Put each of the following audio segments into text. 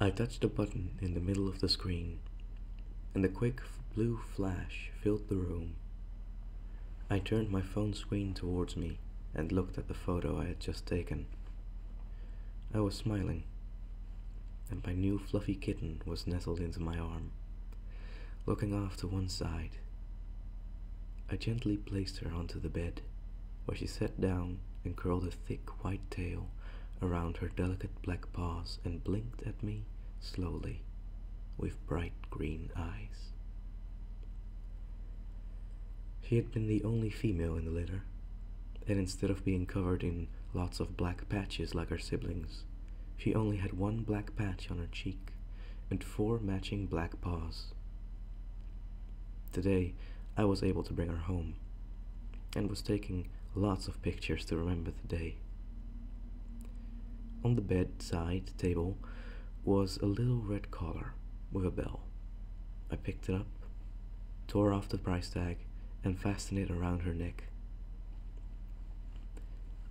I touched a button in the middle of the screen, and a quick blue flash filled the room. I turned my phone screen towards me and looked at the photo I had just taken. I was smiling, and my new fluffy kitten was nestled into my arm, looking off to one side. I gently placed her onto the bed, where she sat down and curled a thick white tail around her delicate black paws and blinked at me slowly with bright green eyes. She had been the only female in the litter, and instead of being covered in lots of black patches like her siblings, she only had one black patch on her cheek and 4 matching black paws. Today, I was able to bring her home, and was taking lots of pictures to remember the day. On the bedside table was a little red collar with a bell. I picked it up, tore off the price tag, and fastened it around her neck.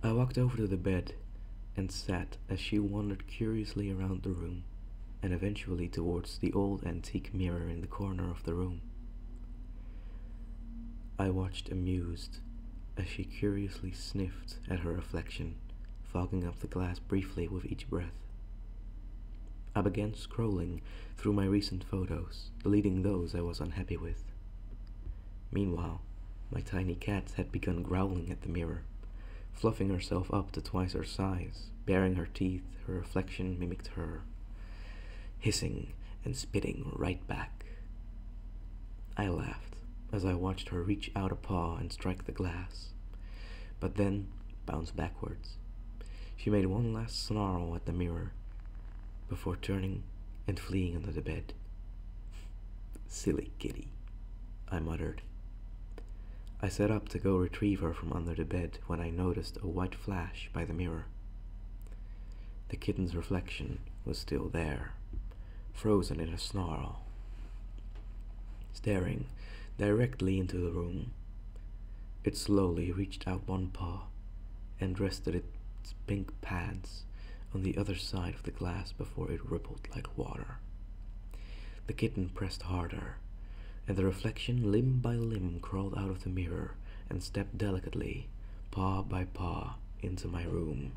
I walked over to the bed and sat as she wandered curiously around the room and eventually towards the old antique mirror in the corner of the room. I watched amused as she curiously sniffed at her reflection, fogging up the glass briefly with each breath. I began scrolling through my recent photos, deleting those I was unhappy with. Meanwhile, my tiny cat had begun growling at the mirror, fluffing herself up to twice her size, baring her teeth. Her reflection mimicked her, hissing and spitting right back. I laughed as I watched her reach out a paw and strike the glass, but then bounce backwards. She made one last snarl at the mirror before turning and fleeing under the bed. "Silly kitty," I muttered. I sat up to go retrieve her from under the bed when I noticed a white flash by the mirror. The kitten's reflection was still there, frozen in a snarl, staring directly into the room. It slowly reached out one paw and rested its pink pads on the other side of the glass before it rippled like water. The kitten pressed harder, and the reflection limb by limb crawled out of the mirror and stepped delicately, paw by paw, into my room.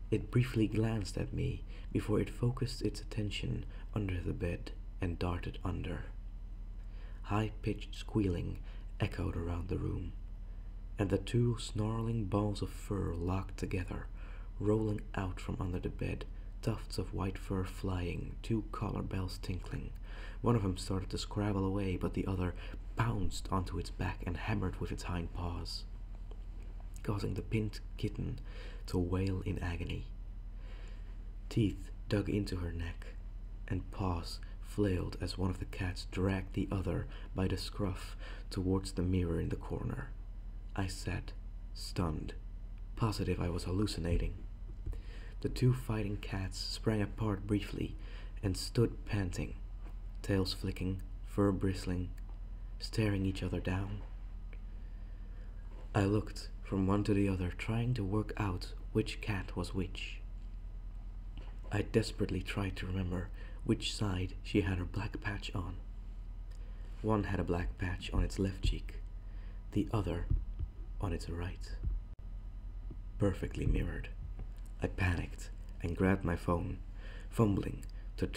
It briefly glanced at me before it focused its attention under the bed and darted under. High-pitched squealing echoed around the room, and the 2 snarling balls of fur locked together, rolling out from under the bed, tufts of white fur flying, 2 collar bells tinkling. One of them started to scrabble away, but the other bounced onto its back and hammered with its hind paws, causing the pinned kitten to wail in agony. Teeth dug into her neck, and paws flailed as one of the cats dragged the other by the scruff towards the mirror in the corner. I sat, stunned, positive I was hallucinating. The 2 fighting cats sprang apart briefly and stood panting, tails flicking, fur bristling, staring each other down. I looked from one to the other, trying to work out which cat was which. I desperately tried to remember which side she had her black patch on. One had a black patch on its left cheek, the other on its right. Perfectly mirrored. I panicked and grabbed my phone, fumbling to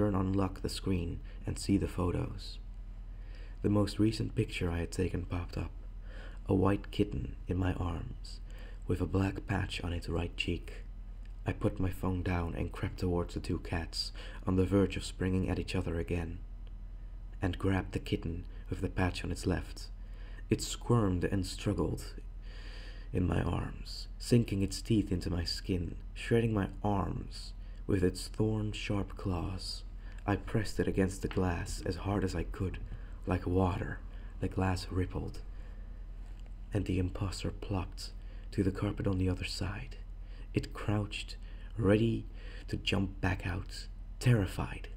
unlock the screen and see the photos. The most recent picture I had taken popped up, a white kitten in my arms, with a black patch on its right cheek. I put my phone down and crept towards the 2 cats, on the verge of springing at each other again, and grabbed the kitten with the patch on its left. It squirmed and struggled in my arms, sinking its teeth into my skin, shredding my arms with its thorn-sharp claws. I pressed it against the glass as hard as I could. Like water, the glass rippled, and the imposter plopped to the carpet on the other side. It crouched, ready to jump back out, terrified.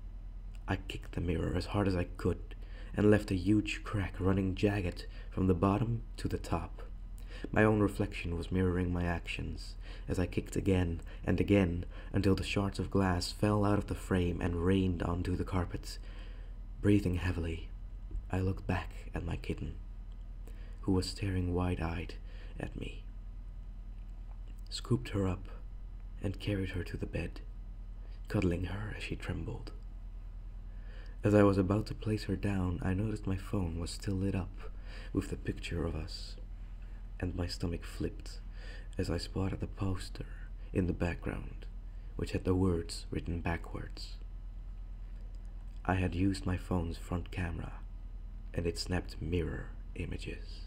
I kicked the mirror as hard as I could and left a huge crack running jagged from the bottom to the top. My own reflection was mirroring my actions, as I kicked again and again until the shards of glass fell out of the frame and rained onto the carpet. Breathing heavily, I looked back at my kitten, who was staring wide-eyed at me, scooped her up, and carried her to the bed, cuddling her as she trembled. As I was about to place her down, I noticed my phone was still lit up with the picture of us, and my stomach flipped as I spotted the poster in the background, which had the words written backwards. I had used my phone's front camera, and it snapped mirror images.